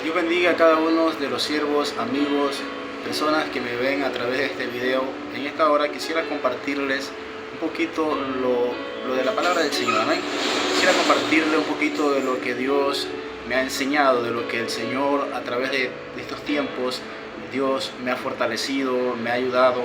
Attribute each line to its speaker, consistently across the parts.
Speaker 1: Dios bendiga a cada uno de los siervos, amigos, personas que me ven a través de este video. En esta hora quisiera compartirles un poquito lo de la palabra del Señor. Amén. Quisiera compartirles un poquito de lo que Dios me ha enseñado, de lo que el Señor a través de estos tiempos, Dios me ha fortalecido, me ha ayudado,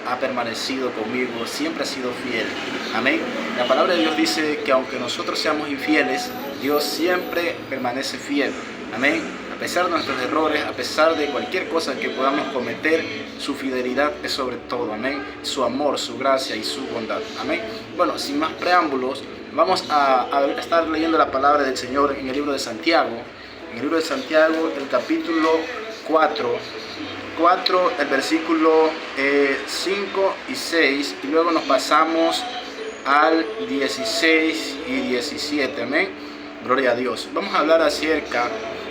Speaker 1: ha permanecido conmigo, siempre ha sido fiel. Amén. La palabra de Dios dice que aunque nosotros seamos infieles, Dios siempre permanece fiel. Amén. A pesar de nuestros errores, a pesar de cualquier cosa que podamos cometer, su fidelidad es sobre todo. Amén. Su amor, su gracia y su bondad. Amén. Bueno, sin más preámbulos, vamos a estar leyendo la palabra del Señor en el libro de Santiago. En el libro de Santiago, el capítulo 4, el versículo 5 y 6, y luego nos pasamos al 16 y 17. Amén. Gloria a Dios. Vamos a hablar acerca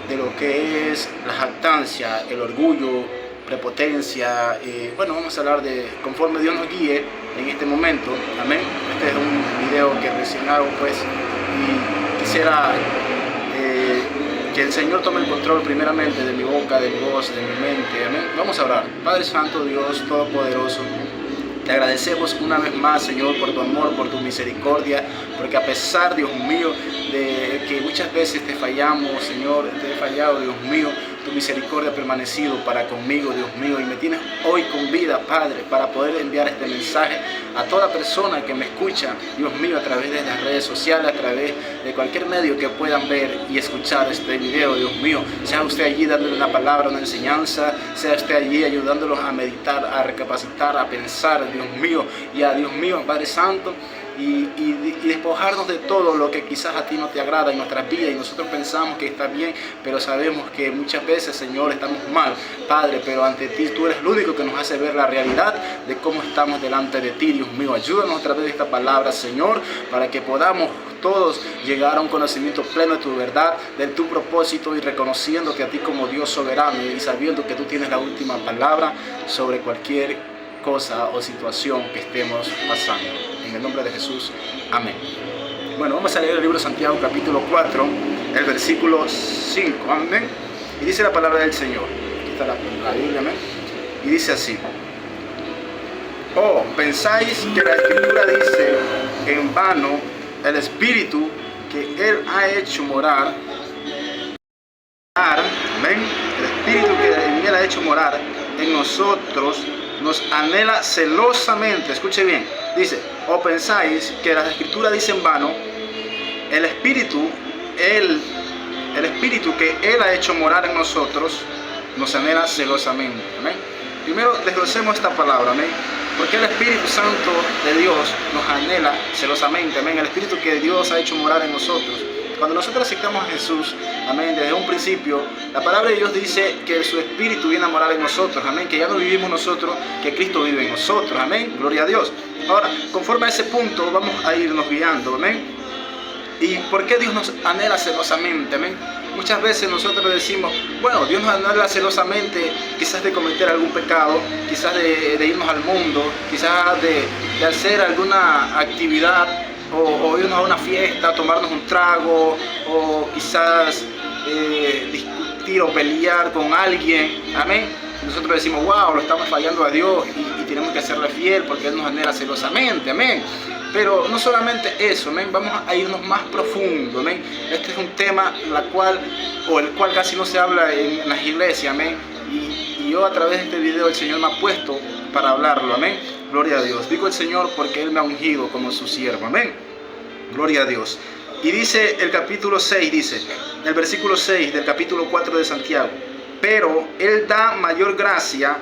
Speaker 1: de lo que es la jactancia, el orgullo, prepotencia. Bueno, vamos a hablar de conforme Dios nos guíe en este momento. Amén. Este es un video que recién hago, pues, y quisiera que el Señor tome el control primeramente de mi boca, de mi voz, de mi mente. Amén. Vamos a orar. Padre Santo, Dios Todopoderoso, te agradecemos una vez más, Señor, por tu amor, por tu misericordia, porque a pesar, Dios mío, de que muchas veces te fallamos, Señor, te he fallado, Dios mío, tu misericordia ha permanecido para conmigo, Dios mío, y me tienes hoy con vida, Padre, para poder enviar este mensaje a toda persona que me escucha, Dios mío, a través de las redes sociales, a través de cualquier medio que puedan ver y escuchar este video, Dios mío. Sea usted allí dándole una palabra, una enseñanza, sea usted allí ayudándolos a meditar, a recapacitar, a pensar, Dios mío, y a Dios mío, Padre Santo, y despojarnos de todo lo que quizás a ti no te agrada en nuestras vidas, y nosotros pensamos que está bien, pero sabemos que muchas veces, Señor, estamos mal, Padre, pero ante ti tú eres el único que nos hace ver la realidad de cómo estamos delante de ti, Dios mío. Ayúdanos a través de esta palabra, Señor, para que podamos todos llegar a un conocimiento pleno de tu verdad, de tu propósito, y reconociéndote a ti como Dios soberano y sabiendo que tú tienes la última palabra sobre cualquier cosa o situación que estemos pasando. En el nombre de Jesús, amén. Bueno, vamos a leer el libro de Santiago, capítulo 4, el versículo 5, amén. Y dice la palabra del Señor. Aquí está la Biblia, amén. Y dice así: oh, pensáis que la Escritura dice en vano, el Espíritu que Él ha hecho morar, amén, el Espíritu que en Él ha hecho morar en nosotros, nos anhela celosamente. Escuche bien, dice: o pensáis que las Escrituras dicen vano, el Espíritu que Él ha hecho morar en nosotros, nos anhela celosamente. Amén. Primero desglosemos esta palabra, amén. Porque el Espíritu Santo de Dios nos anhela celosamente, amén. El Espíritu que Dios ha hecho morar en nosotros. Cuando nosotros aceptamos a Jesús, amén, desde un principio, la palabra de Dios dice que su Espíritu viene a morar en nosotros, amén, que ya no vivimos nosotros, que Cristo vive en nosotros, amén, gloria a Dios. Ahora, conforme a ese punto, vamos a irnos guiando, amén. ¿Y por qué Dios nos anhela celosamente, amén? Muchas veces nosotros decimos, bueno, Dios nos anhela celosamente quizás de cometer algún pecado, quizás de irnos al mundo, quizás de hacer alguna actividad, o irnos a una fiesta, tomarnos un trago, o quizás discutir o pelear con alguien, amén. Nosotros decimos, wow, lo estamos fallando a Dios y tenemos que serle fiel porque Él nos anhela celosamente, amén. Pero no solamente eso, amén, vamos a irnos más profundo, amén. Este es un tema el cual casi no se habla en las iglesias, amén. Y yo a través de este video el Señor me ha puesto para hablarlo, amén. Gloria a Dios. Digo el Señor porque Él me ha ungido como su siervo, amén. Gloria a Dios. Y dice el capítulo 6, dice, el versículo 6 del capítulo 4 de Santiago: pero Él da mayor gracia,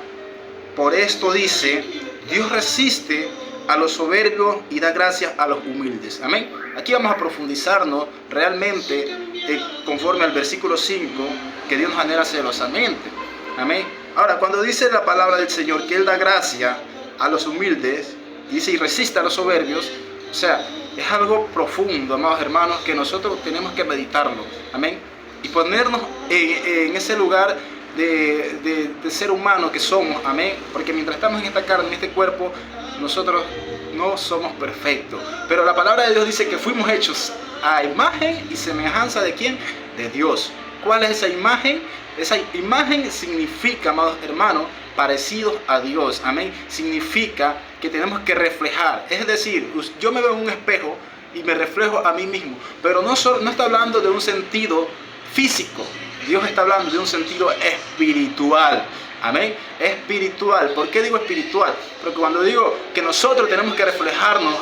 Speaker 1: por esto dice, Dios resiste a los soberbios y da gracia a los humildes. Amén. Aquí vamos a profundizarnos realmente conforme al versículo 5, que Dios nos anhela celosamente. Amén. Ahora, cuando dice la palabra del Señor que Él da gracia a los humildes, dice, y resiste a los soberbios, o sea, es algo profundo, amados hermanos, que nosotros tenemos que meditarlo. Amén. Y ponernos en ese lugar de ser humano que somos, amén, porque mientras estamos en esta carne, en este cuerpo, nosotros no somos perfectos, pero la palabra de Dios dice que fuimos hechos a imagen y semejanza de ¿quién? De Dios. ¿Cuál es esa imagen? Esa imagen significa, amados hermanos, parecidos a Dios. Amén. Significa que tenemos que reflejar. Es decir, yo me veo en un espejo y me reflejo a mí mismo. Pero no está hablando de un sentido físico. Dios está hablando de un sentido espiritual. Amén. Espiritual. ¿Por qué digo espiritual? Porque cuando digo que nosotros tenemos que reflejarnos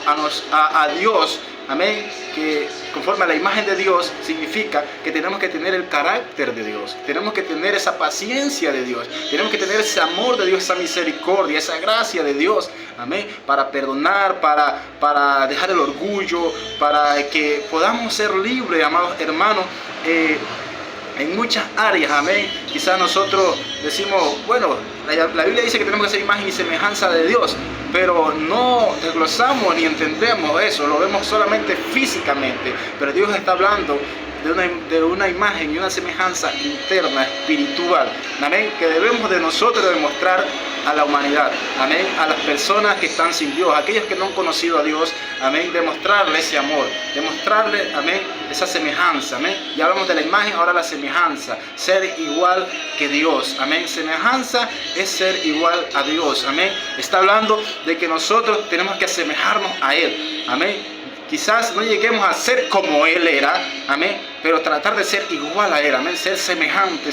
Speaker 1: a Dios, amén, que conforme a la imagen de Dios, significa que tenemos que tener el carácter de Dios, tenemos que tener esa paciencia de Dios, tenemos que tener ese amor de Dios, esa misericordia, esa gracia de Dios, amén, para perdonar, para dejar el orgullo, para que podamos ser libres, amados hermanos, en muchas áreas, amén. Quizás nosotros decimos, bueno, la Biblia dice que tenemos que ser imagen y semejanza de Dios, pero no desglosamos ni entendemos eso, lo vemos solamente físicamente, pero Dios está hablando de una imagen y una semejanza interna, espiritual, amén, que debemos de nosotros demostrar a la humanidad, amén, a las personas que están sin Dios, aquellos que no han conocido a Dios, amén, demostrarle ese amor, demostrarle, amén, esa semejanza, amén. Ya hablamos de la imagen, ahora la semejanza, ser igual que Dios, amén. Semejanza es ser igual a Dios, amén. Está hablando de que nosotros tenemos que asemejarnos a Él, amén. Quizás no lleguemos a ser como Él era, amén, pero tratar de ser igual a Él, amén, ser semejante,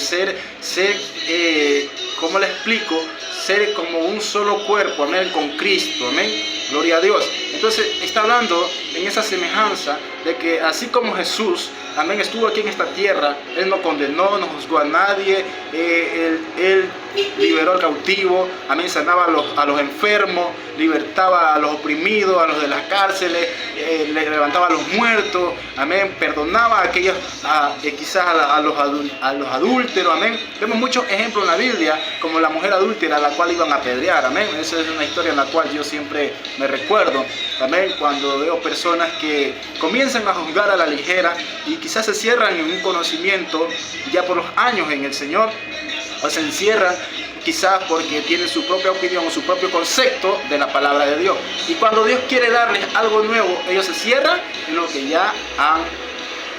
Speaker 1: ¿cómo le explico? Ser como un solo cuerpo, amén, con Cristo, amén, gloria a Dios. Entonces está hablando en esa semejanza de que así como Jesús, amén, estuvo aquí en esta tierra, Él no condenó, no juzgó a nadie, Él liberó al cautivo, amén, sanaba a los enfermos, libertaba a los oprimidos, a los de las cárceles, le levantaba a los muertos, amén, perdonaba a aquellos, quizás a los adúlteros, amén. Vemos muchos ejemplos en la Biblia, como la mujer adúltera a la cual iban a apedrear, amén. Esa es una historia en la cual yo siempre me recuerdo, amén, cuando veo personas que comienzan a juzgar a la ligera y quizás se cierran en un conocimiento ya por los años en el Señor, o se encierran quizás porque tienen su propia opinión o su propio concepto de la palabra de Dios. Y cuando Dios quiere darles algo nuevo, ellos se cierran en lo que ya han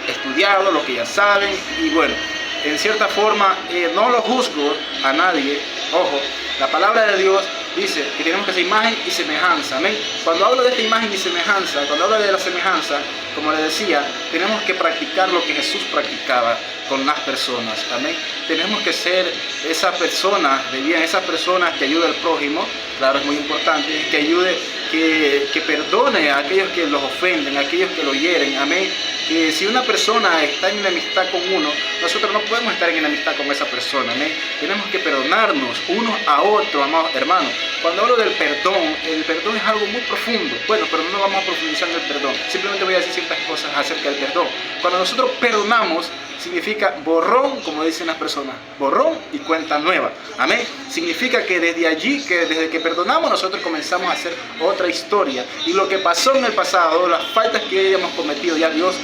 Speaker 1: estudiado, lo que ya saben. Y bueno, en cierta forma, no lo juzgo a nadie. Ojo, la palabra de Dios dice que tenemos que hacer imagen y semejanza, amén. Cuando hablo de esta imagen y semejanza, cuando hablo de la semejanza, como le decía, tenemos que practicar lo que Jesús practicaba con las personas, amén. Tenemos que ser esa persona de bien, esa persona que ayude al prójimo, claro, es muy importante, que ayude, que perdone a aquellos que los ofenden, a aquellos que lo hieren, amén. Que si una persona está en enemistad con uno, nosotros no podemos estar en enemistad con esa persona, amén. Tenemos que perdonarnos unos a otros, amados hermanos. Cuando hablo del perdón, el perdón es algo muy profundo. Bueno, pero no vamos a profundizar en el perdón. Simplemente voy a decir ciertas cosas acerca del perdón. Cuando nosotros perdonamos, significa borrón, como dicen las personas, borrón y cuenta nueva, amén. Significa que desde allí, que desde que perdonamos, nosotros comenzamos a hacer otra historia. Y lo que pasó en el pasado, las faltas que hayamos cometido, ya Dios,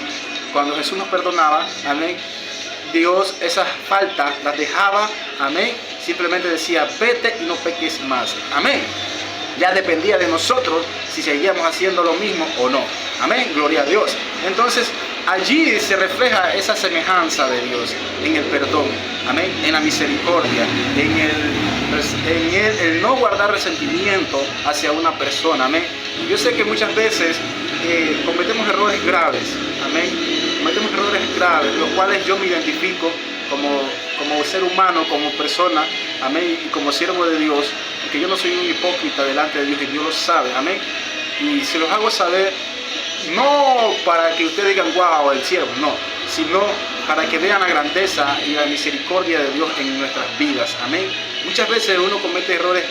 Speaker 1: cuando Jesús nos perdonaba, amén, Dios esas faltas las dejaba, amén. Simplemente decía, vete y no peques más, amén. Ya dependía de nosotros si seguíamos haciendo lo mismo o no, amén, gloria a Dios. Entonces allí se refleja esa semejanza de Dios en el perdón, amén, en la misericordia, en el no guardar resentimiento hacia una persona, amén. Yo sé que muchas veces cometemos errores graves, amén, cometemos errores graves, los cuales yo me identifico como ser humano, como persona, amén, y como siervo de Dios, porque yo no soy un hipócrita delante de Dios y Dios lo sabe, amén. Y se los hago saber, no para que ustedes digan, wow, el siervo, no, sino para que vean la grandeza y la misericordia de Dios en nuestras vidas, amén. Muchas veces uno comete errores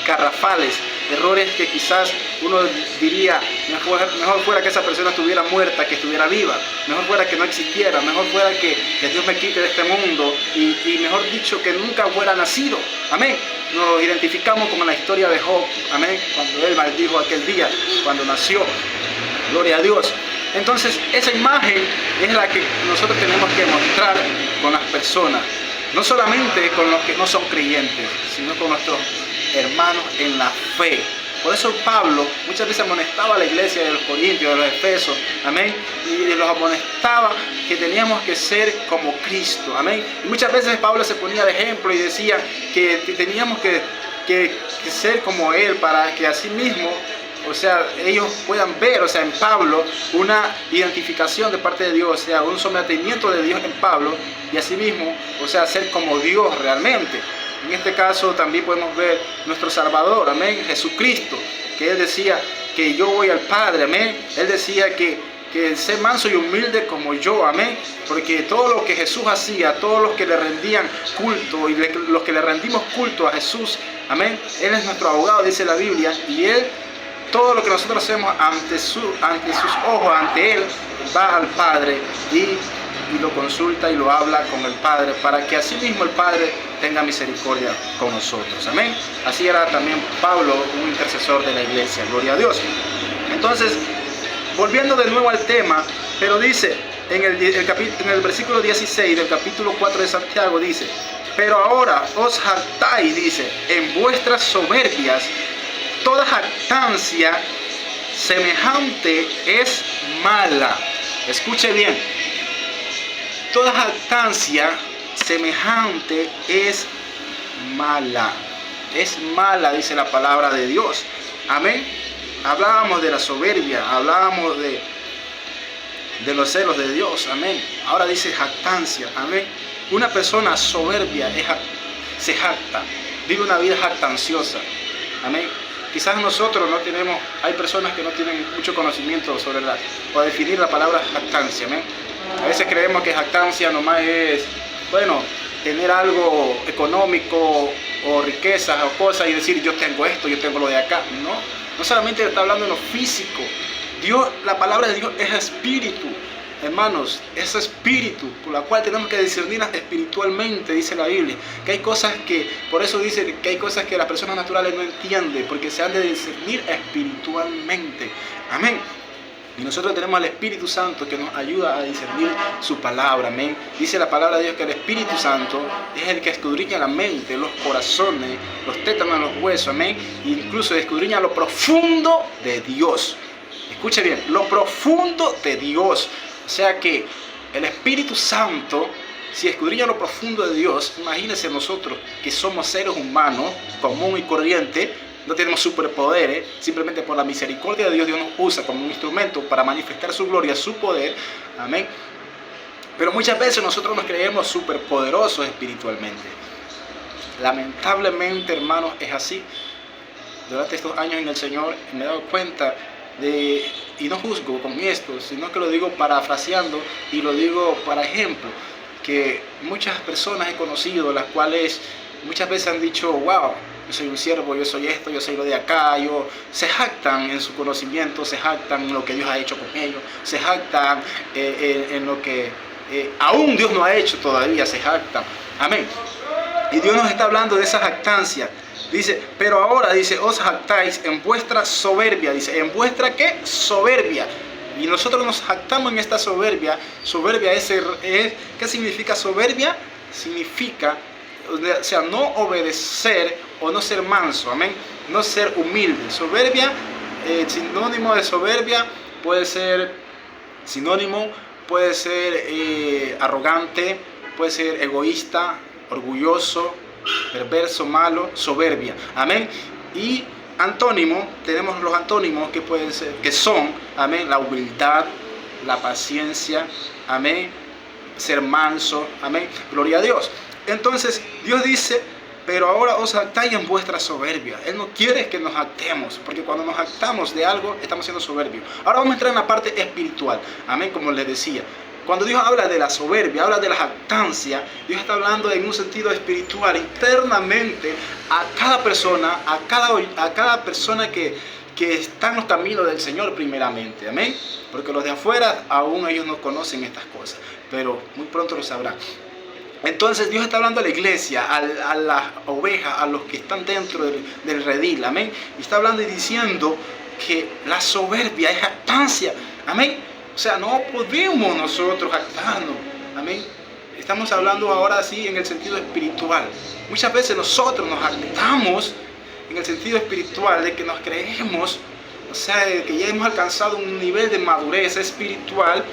Speaker 1: garrafales, errores que quizás uno diría, mejor fuera que esa persona estuviera muerta, que estuviera viva, mejor fuera que no existiera, mejor fuera que Dios me quite de este mundo y mejor dicho, que nunca fuera nacido, amén. Nos identificamos como en la historia de Job, amén, cuando él maldijo aquel día, cuando nació, gloria a Dios. Entonces esa imagen es la que nosotros tenemos que mostrar con las personas, no solamente con los que no son creyentes, sino con nuestros hermanos en la fe, Por eso Pablo muchas veces amonestaba a la iglesia de los Corintios, de los Efesos, amén, y los amonestaba que teníamos que ser como Cristo, amén. Y muchas veces Pablo se ponía de ejemplo y decía que teníamos que ser como Él para que así mismo, o sea, ellos puedan ver, o sea, en Pablo una identificación de parte de Dios, o sea, un sometimiento de Dios en Pablo y así mismo, o sea, ser como Dios realmente. En este caso también podemos ver nuestro Salvador, amén, Jesucristo, que Él decía que yo voy al Padre, amén. Él decía que ser manso y humilde como yo, amén, porque todo lo que Jesús hacía, todos los que le rendían culto y los que le rendimos culto a Jesús, amén, Él es nuestro abogado, dice la Biblia, y Él, todo lo que nosotros hacemos ante sus ojos, ante Él, va al Padre y lo consulta y lo habla con el Padre, para que así mismo el Padre tenga misericordia con nosotros, amén. Así era también Pablo, un intercesor de la iglesia, gloria a Dios. Entonces, volviendo de nuevo al tema, pero dice en el versículo 16 del capítulo 4 de Santiago, dice: pero ahora os jactáis, dice, en vuestras soberbias. Toda jactancia semejante es mala. Escuche bien. Toda jactancia semejante es mala. Es mala, dice la palabra de Dios. Amén. Hablábamos de la soberbia, hablábamos de los celos de Dios. Amén. Ahora dice jactancia. Amén. Una persona soberbia se jacta, vive una vida jactanciosa. Amén. Quizás nosotros no tenemos, hay personas que no tienen mucho conocimiento sobre o definir la palabra jactancia. Amén. A veces creemos que jactancia nomás es, bueno, tener algo económico o riquezas o cosas y decir yo tengo esto, yo tengo lo de acá. No solamente está hablando de lo físico. Dios, la palabra de Dios es espíritu, hermanos, es espíritu, por la cual tenemos que discernirlas espiritualmente, dice la Biblia. Que hay cosas por eso dice que hay cosas que las personas naturales no entienden, porque se han de discernir espiritualmente. Amén. Y nosotros tenemos al Espíritu Santo que nos ayuda a discernir su palabra, amén. Dice la palabra de Dios que el Espíritu Santo es el que escudriña la mente, los corazones, los tétanos, los huesos, amén. E incluso escudriña lo profundo de Dios. Escuche bien, lo profundo de Dios. O sea que el Espíritu Santo, si escudriña lo profundo de Dios, imagínense nosotros que somos seres humanos, común y corriente. No tenemos superpoderes, simplemente por la misericordia de Dios, Dios nos usa como un instrumento para manifestar su gloria, su poder, amén. Pero muchas veces nosotros nos creemos superpoderosos espiritualmente. Lamentablemente, hermanos, es así. Durante estos años en el Señor me he dado cuenta y no juzgo con esto, sino que lo digo parafraseando y lo digo para ejemplo, que muchas personas he conocido, las cuales muchas veces han dicho, wow, yo soy un siervo, yo soy esto, yo soy lo de acá, se jactan en su conocimiento, se jactan en lo que Dios ha hecho con ellos, se jactan en lo que aún Dios no ha hecho todavía, se jactan. Amén. Y Dios nos está hablando de esa jactancia. Dice, pero ahora, dice, os jactáis en vuestra soberbia. Dice, ¿en vuestra qué? Soberbia. Y nosotros nos jactamos en esta soberbia. Soberbia ¿qué significa soberbia? Significa, o sea, no obedecer o no ser manso, amén, no ser humilde. Soberbia, sinónimo de soberbia puede ser arrogante, puede ser egoísta, orgulloso, perverso, malo, soberbia, amén. Y antónimo, tenemos los antónimos que pueden ser, que son, amén, la humildad, la paciencia, amén, ser manso, amén, gloria a Dios. Entonces Dios dice, pero ahora os jactáis en vuestra soberbia. Él no quiere que nos jactemos, porque cuando nos jactamos de algo estamos siendo soberbios. Ahora vamos a entrar en la parte espiritual, amén, como les decía. Cuando Dios habla de la soberbia, habla de la jactancia, Dios está hablando en un sentido espiritual, internamente, a cada persona, a cada persona que está en los caminos del Señor primeramente, amén. Porque los de afuera aún ellos no conocen estas cosas, pero muy pronto lo sabrán. Entonces Dios está hablando a la iglesia, a las ovejas, a los que están dentro del redil, amén. Y está hablando y diciendo que la soberbia es jactancia, amén. O sea, no podemos nosotros jactarnos, amén. Estamos hablando ahora sí en el sentido espiritual. Muchas veces nosotros nos jactamos en el sentido espiritual, de que nos creemos, o sea, de que ya hemos alcanzado un nivel de madurez espiritual,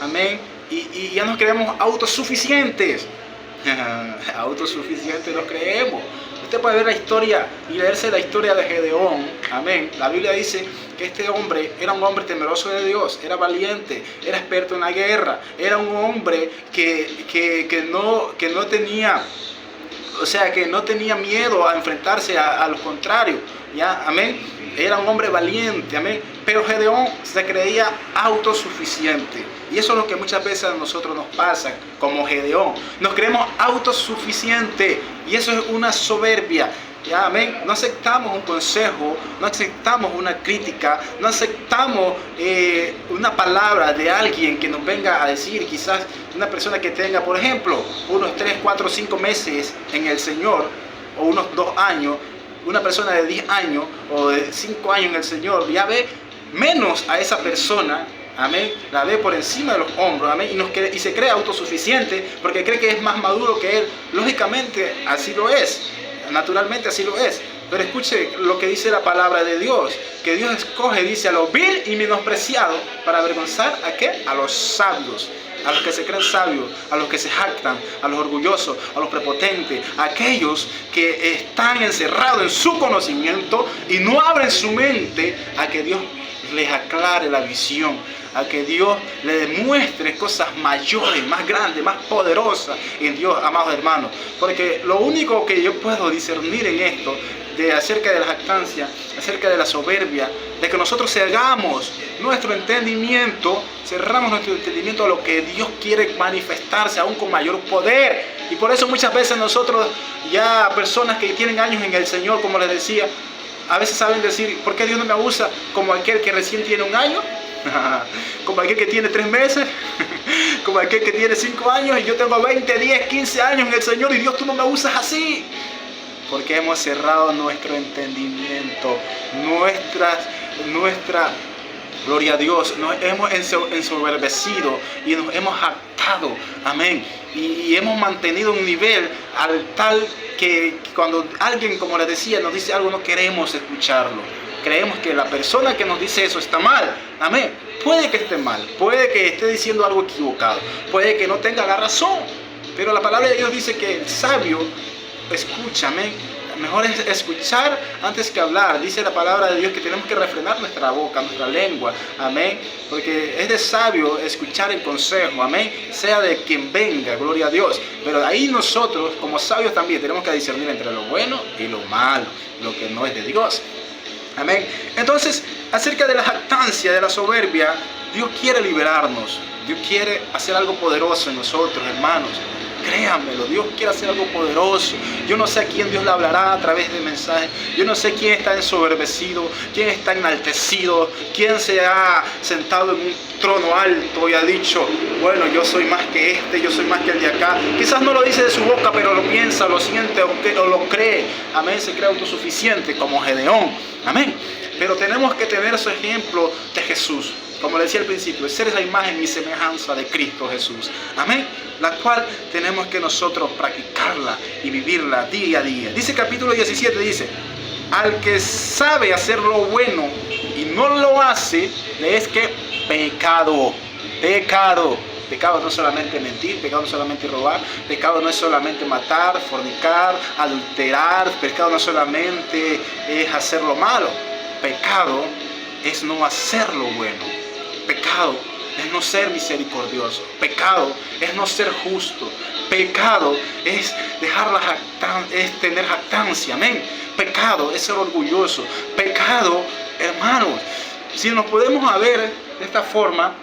Speaker 1: amén, y ya nos creemos autosuficientes. Autosuficientes nos creemos. Usted puede ver la historia y leerse la historia de Gedeón, amén. La Biblia dice que este hombre era un hombre temeroso de Dios, era valiente, era experto en la guerra, era un hombre que no tenía, o sea, que no tenía miedo a enfrentarse a los contrarios, ¿ya? Amén. Era un hombre valiente, amén. Pero Gedeón se creía autosuficiente. Y eso es lo que muchas veces a nosotros nos pasa, como Gedeón. Nos creemos autosuficientes y eso es una soberbia. Ya, amén. No aceptamos un consejo, no aceptamos una crítica, no aceptamos una palabra de alguien que nos venga a decir, quizás una persona que tenga, por ejemplo, unos 3, 4, 5 meses en el Señor, o unos 2 años, una persona de 10 años o de 5 años en el Señor, ya ve menos a esa persona, amén, la ve por encima de los hombros, amén, y se cree autosuficiente porque cree que es más maduro que él. Lógicamente así lo es, naturalmente así lo es, pero escuche lo que dice la palabra de Dios, que Dios escoge, dice, a los vil y menospreciados para avergonzar ¿a qué? A los sabios, a los que se creen sabios, a los que se jactan, a los orgullosos, a los prepotentes, a aquellos que están encerrados en su conocimiento y no abren su mente a que Dios les aclare la visión, a que Dios le demuestre cosas mayores, más grandes, más poderosas en Dios, amados hermanos. Porque lo único que yo puedo discernir en esto, acerca de la jactancia, acerca de la soberbia, de que nosotros cerramos nuestro entendimiento a lo que Dios quiere manifestarse aún con mayor poder. Y por eso muchas veces nosotros, ya personas que tienen años en el Señor, como les decía, a veces saben decir, ¿por qué Dios no me usa como aquel que recién tiene 1 año? Como aquel que tiene 3 meses, como aquel que tiene 5 años y yo tengo 20, 10, 15 años en el Señor y Dios tú no me usas así. Porque hemos cerrado nuestro entendimiento, nuestra gloria a Dios, nos hemos ensoberbecido y nos hemos jactado, amén, y hemos mantenido un nivel al tal que cuando alguien, como les decía, nos dice algo, no queremos escucharlo. Creemos que la persona que nos dice eso está mal, amén. Puede que esté mal, puede que esté diciendo algo equivocado, puede que no tenga la razón, pero la palabra de Dios dice que el sabio escucha, amén. Mejor es escuchar antes que hablar. Dice la palabra de Dios que tenemos que refrenar nuestra boca, nuestra lengua, amén, porque es de sabio escuchar el consejo, amén, sea de quien venga, gloria a Dios. Pero ahí nosotros como sabios también tenemos que discernir entre lo bueno y lo malo, lo que no es de Dios, amén. Entonces, acerca de la jactancia, de la soberbia, Dios quiere liberarnos, Dios quiere hacer algo poderoso en nosotros, hermanos. Créanmelo, Dios quiere hacer algo poderoso. Yo no sé a quién Dios le hablará a través de mensajes. Yo no sé quién está ensoberbecido, quién está enaltecido, quién se ha sentado en un trono alto y ha dicho, bueno, yo soy más que este, yo soy más que el de acá. Quizás no lo dice de su boca, pero lo piensa, lo siente o lo cree. Amén, se cree autosuficiente como Gedeón. Amén. Pero tenemos que tener su ejemplo de Jesús. Como le decía al principio, ser esa imagen y semejanza de Cristo Jesús. Amén. La cual tenemos que nosotros practicarla y vivirla día a día. Dice capítulo 17, dice, al que sabe hacer lo bueno y no lo hace, le es que pecado. Pecado. Pecado no es solamente mentir, pecado no es solamente robar, pecado no es solamente matar, fornicar, adulterar, pecado no solamente es hacer lo malo, pecado es no hacer lo bueno. Pecado es no ser misericordioso. Pecado es no ser justo. Pecado es es tener jactancia. Amén. Pecado es ser orgulloso. Pecado, hermanos, si nos podemos ver de esta forma,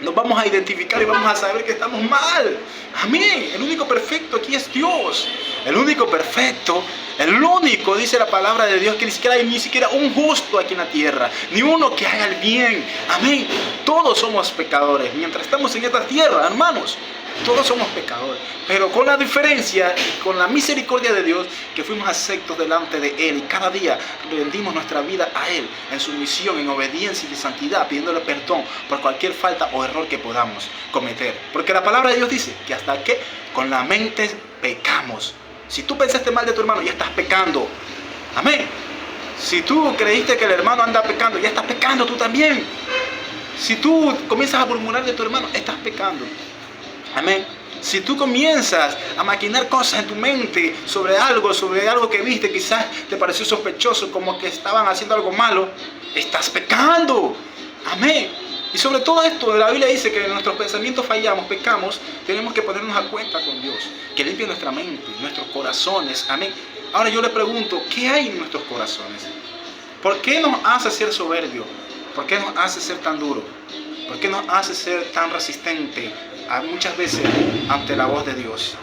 Speaker 1: nos vamos a identificar y vamos a saber que estamos mal. Amén. El único perfecto aquí es Dios. El único perfecto, el único, dice la palabra de Dios, que ni siquiera un justo aquí en la tierra, ni uno que haga el bien. Amén. Todos somos pecadores. Mientras estamos en esta tierra, hermanos, todos somos pecadores. Pero con la diferencia, con la misericordia de Dios, que fuimos aceptos delante de Él y cada día rendimos nuestra vida a Él en sumisión, en obediencia y en santidad, pidiéndole perdón por cualquier falta o error que podamos cometer. Porque la palabra de Dios dice que hasta que con la mente pecamos. Si tú pensaste mal de tu hermano, ya estás pecando. Amén. Si tú creíste que el hermano anda pecando, ya estás pecando tú también. Si tú comienzas a murmurar de tu hermano, estás pecando. Amén. Si tú comienzas a maquinar cosas en tu mente sobre algo que viste, quizás te pareció sospechoso, como que estaban haciendo algo malo, estás pecando. Amén. Y sobre todo esto, la Biblia dice que en nuestros pensamientos fallamos, pecamos, tenemos que ponernos a cuenta con Dios, que limpie nuestra mente, nuestros corazones. Amén. Ahora yo le pregunto, ¿qué hay en nuestros corazones? ¿Por qué nos hace ser soberbio? ¿Por qué nos hace ser tan duro? ¿Por qué nos hace ser tan resistente muchas veces ante la voz de Dios?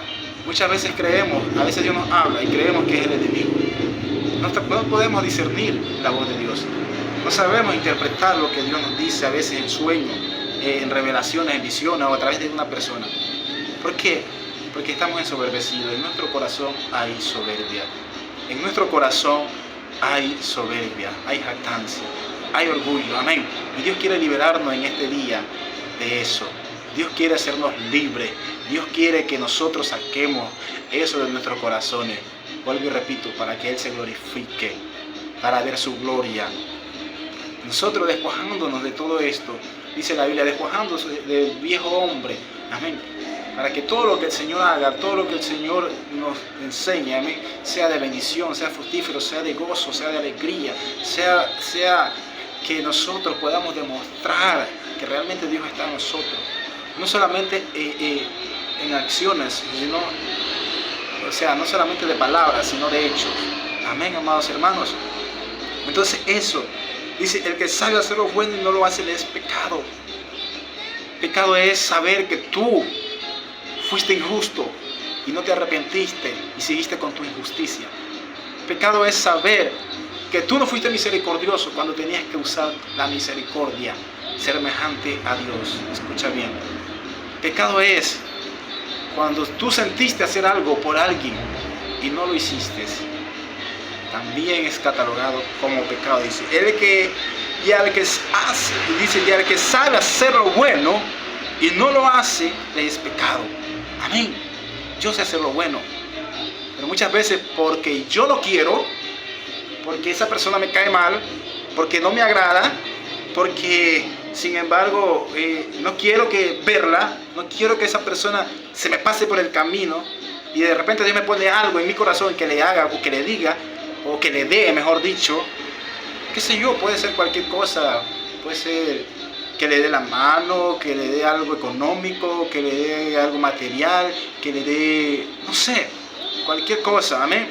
Speaker 1: Muchas veces creemos, a veces Dios nos habla y creemos que es el enemigo. No podemos discernir la voz de Dios. No sabemos interpretar lo que Dios nos dice a veces en sueños, en revelaciones, en visiones o a través de una persona. ¿Por qué? Porque estamos ensoberbecidos. En nuestro corazón hay soberbia. En nuestro corazón hay soberbia, hay jactancia, hay orgullo. Amén. Y Dios quiere liberarnos en este día de eso. Dios quiere hacernos libres. Dios quiere que nosotros saquemos eso de nuestros corazones. Vuelvo y repito, para que Él se glorifique, para ver su gloria. Nosotros despojándonos de todo esto, dice la Biblia, despojándose del viejo hombre. Amén. Para que todo lo que el Señor haga, todo lo que el Señor nos enseñe, amén, sea de bendición, sea fructífero, sea de gozo, sea de alegría, sea que nosotros podamos demostrar que realmente Dios está en nosotros. No solamente en acciones, sino, no solamente de palabras, sino de hechos. Amén, amados hermanos. Entonces eso, dice, el que sabe hacer lo bueno y no lo hace le es pecado. Pecado es saber que tú fuiste injusto y no te arrepentiste y seguiste con tu injusticia. Pecado es saber que tú no fuiste misericordioso cuando tenías que usar la misericordia, semejante a Dios. Escucha bien. Pecado es cuando tú sentiste hacer algo por alguien y no lo hiciste. También es catalogado como pecado. Dice, el que sabe hacer lo bueno y no lo hace, le es pecado. Amén. Yo sé hacer lo bueno, pero muchas veces porque yo no quiero, porque esa persona me cae mal, porque no me agrada, porque sin embargo no quiero verla, no quiero que esa persona se me pase por el camino, y de repente Dios me pone algo en mi corazón que le haga o que le diga o que le dé, mejor dicho, qué sé yo, puede ser cualquier cosa, puede ser que le dé la mano, que le dé algo económico, que le dé algo material, que le dé, no sé, cualquier cosa, amén.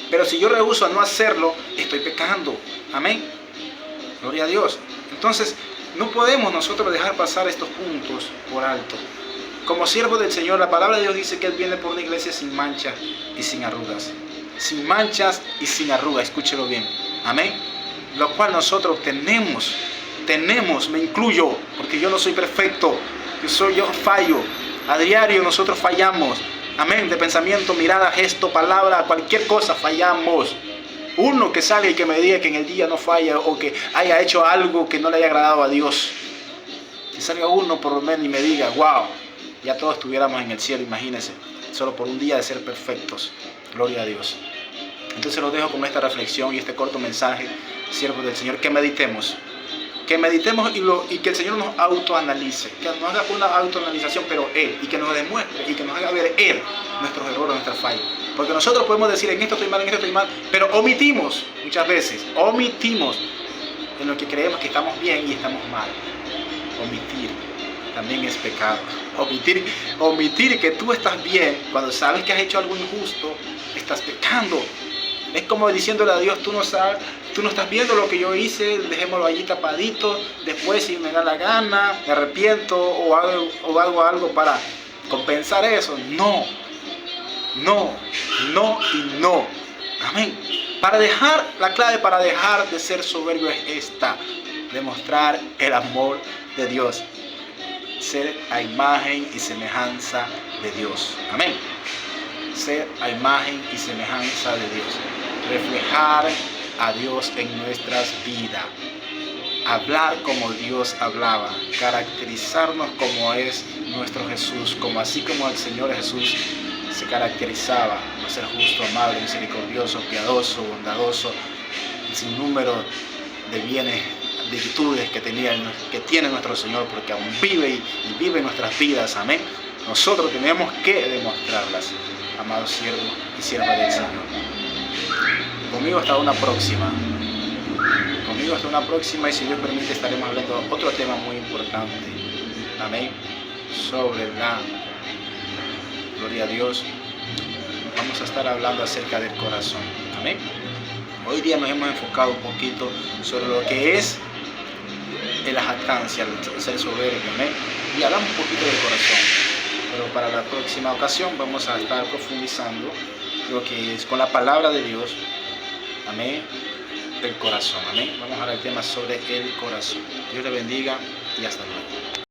Speaker 1: Pero si yo rehúso a no hacerlo, estoy pecando, amén. Gloria a Dios. Entonces, no podemos nosotros dejar pasar estos puntos por alto. Como siervos del Señor, la palabra de Dios dice que Él viene por una iglesia sin manchas y sin arrugas. Sin manchas y sin arrugas, escúchelo bien, amén. Lo cual nosotros tenemos, me incluyo, porque yo no soy perfecto, yo fallo, a diario nosotros fallamos, amén, de pensamiento, mirada, gesto, palabra, cualquier cosa fallamos. Uno que salga y que me diga que en el día no falla o que haya hecho algo que no le haya agradado a Dios, que salga uno por lo menos y me diga, wow, ya todos estuviéramos en el cielo, imagínense, solo por un día de ser perfectos, gloria a Dios. Entonces los dejo con esta reflexión y este corto mensaje, siervos del Señor, que meditemos y que el Señor nos autoanalice, que nos haga una autoanalización, pero Él, y que nos demuestre y que nos haga ver Él nuestros errores, nuestras fallas. Porque nosotros podemos decir, en esto estoy mal, pero omitimos, muchas veces, en lo que creemos que estamos bien y estamos mal. Omitir también es pecado. Omitir que tú estás bien cuando sabes que has hecho algo injusto, estás pecando. Es como diciéndole a Dios, tú no estás viendo lo que yo hice, dejémoslo allí tapadito, después si me da la gana, me arrepiento o hago algo para compensar eso. No. Amén. La clave para dejar de ser soberbio es esta: demostrar el amor de Dios. Ser a imagen y semejanza de Dios. Amén. Ser a imagen y semejanza de Dios. Reflejar a Dios en nuestras vidas. Hablar como Dios hablaba. Caracterizarnos como es nuestro Jesús. Así como el Señor Jesús se caracterizaba por ser justo, amable, misericordioso, piadoso, bondadoso, sin número de bienes, virtudes que tiene nuestro Señor, porque aún vive y vive en nuestras vidas, amén. Nosotros tenemos que demostrarlas, amados siervos y siervas del Señor. Conmigo hasta una próxima. Y si Dios permite estaremos hablando de otro tema muy importante, amén, sobre la gloria a Dios. Vamos a estar hablando acerca del corazón, amén. Hoy día nos hemos enfocado un poquito sobre lo que es la jactancia, el ser soberbio, amén, y hablamos un poquito del corazón. Pero para la próxima ocasión vamos a estar profundizando lo que es con la palabra de Dios, amén, el corazón, amén. Vamos a hablar del tema sobre el corazón. Dios le bendiga y hasta luego.